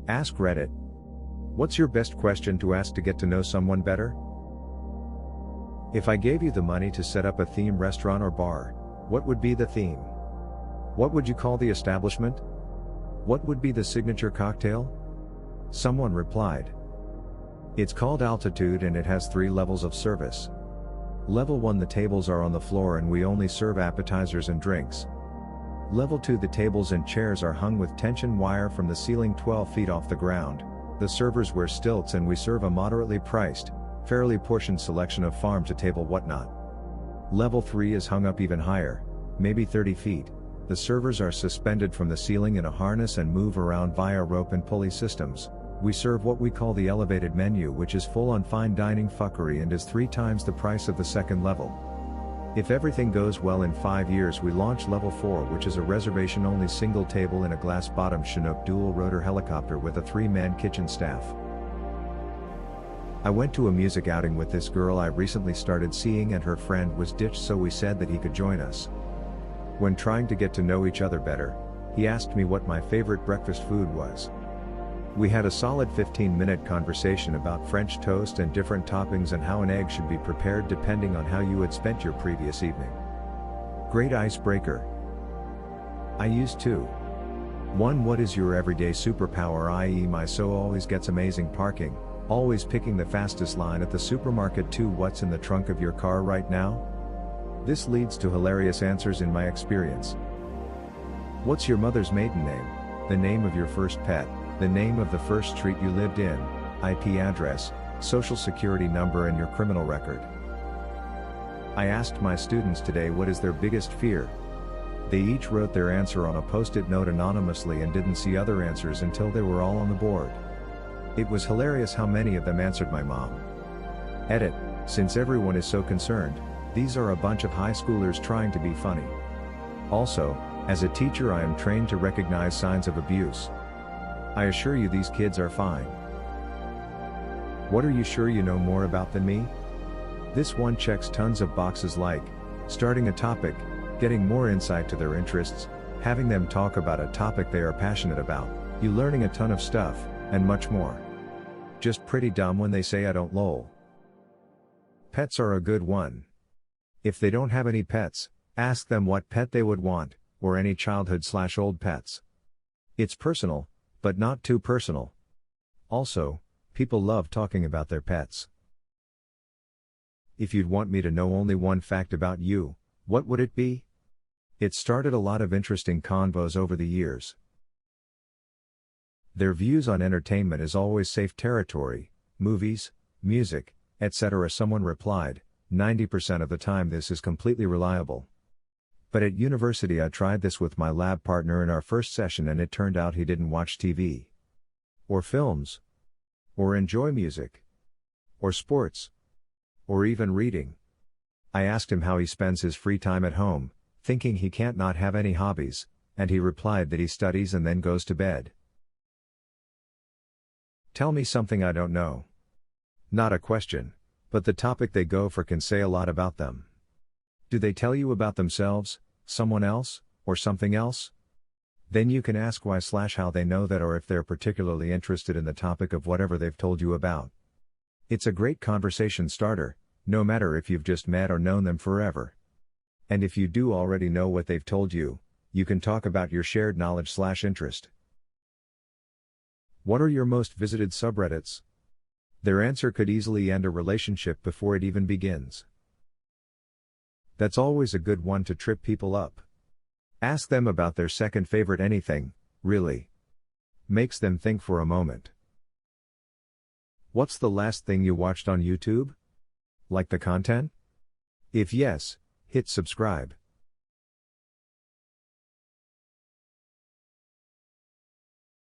Ask Reddit. What's your best question to ask to get to know someone better? If I gave you the money to set up a theme restaurant or bar, what would be the theme? What would you call the establishment? What would be the signature cocktail? Someone replied. It's called Altitude and it has 3 levels of service. Level 1, the tables are on the floor and we only serve appetizers and drinks. Level 2, the tables and chairs are hung with tension wire from the ceiling 12 feet off the ground. The servers wear stilts and we serve a moderately priced, fairly portioned selection of farm to table whatnot. Level 3 is hung up even higher, maybe 30 feet. The servers are suspended from the ceiling in a harness and move around via rope and pulley systems. We serve what we call the elevated menu, which is full on fine dining fuckery and is 3 times the price of the second level. If everything goes well in 5 years, we launch level 4, which is a reservation only single table in a glass bottom Chinook dual rotor helicopter with a 3-man kitchen staff. I went to a music outing with this girl I recently started seeing and her friend was ditched, so we said that he could join us. When trying to get to know each other better, he asked me what my favorite breakfast food was. We had a solid 15-minute conversation about French toast and different toppings and how an egg should be prepared depending on how you had spent your previous evening. Great icebreaker. I used to. 1. What is your everyday superpower, i.e. my so always gets amazing parking, always picking the fastest line at the supermarket. 2. What's in the trunk of your car right now? This leads to hilarious answers in my experience. What's your mother's maiden name? The name of your first pet? The name of the first street you lived in, IP address, social security number and your criminal record. I asked my students today what is their biggest fear. They each wrote their answer on a post-it note anonymously and didn't see other answers until they were all on the board. It was hilarious how many of them answered my mom. Edit, since everyone is so concerned, these are a bunch of high schoolers trying to be funny. Also, as a teacher I am trained to recognize signs of abuse. I assure you these kids are fine. What are you sure you know more about than me? This one checks tons of boxes like starting a topic, getting more insight to their interests, having them talk about a topic they are passionate about, you learning a ton of stuff, and much more. Just pretty dumb when they say I don't lol. Pets are a good one. If they don't have any pets, ask them what pet they would want, or any childhood/old pets. It's personal, but not too personal. Also, people love talking about their pets. If you'd want me to know only one fact about you, what would it be? It started a lot of interesting convos over the years. Their views on entertainment is always safe territory, movies, music, etc. Someone replied, 90% of the time this is completely reliable. But at university I tried this with my lab partner in our first session and it turned out he didn't watch TV. Or films. Or enjoy music. Or sports. Or even reading. I asked him how he spends his free time at home, thinking he can't not have any hobbies, and he replied that he studies and then goes to bed. Tell me something I don't know. Not a question, but the topic they go for can say a lot about them. Do they tell you about themselves, someone else, or something else? Then you can ask why/how they know that or if they're particularly interested in the topic of whatever they've told you about. It's a great conversation starter, no matter if you've just met or known them forever. And if you do already know what they've told you, you can talk about your shared knowledge/interest. What are your most visited subreddits? Their answer could easily end a relationship before it even begins. That's always a good one to trip people up. Ask them about their second favorite anything, really. Makes them think for a moment. What's the last thing you watched on YouTube? Like the content? If yes, hit subscribe.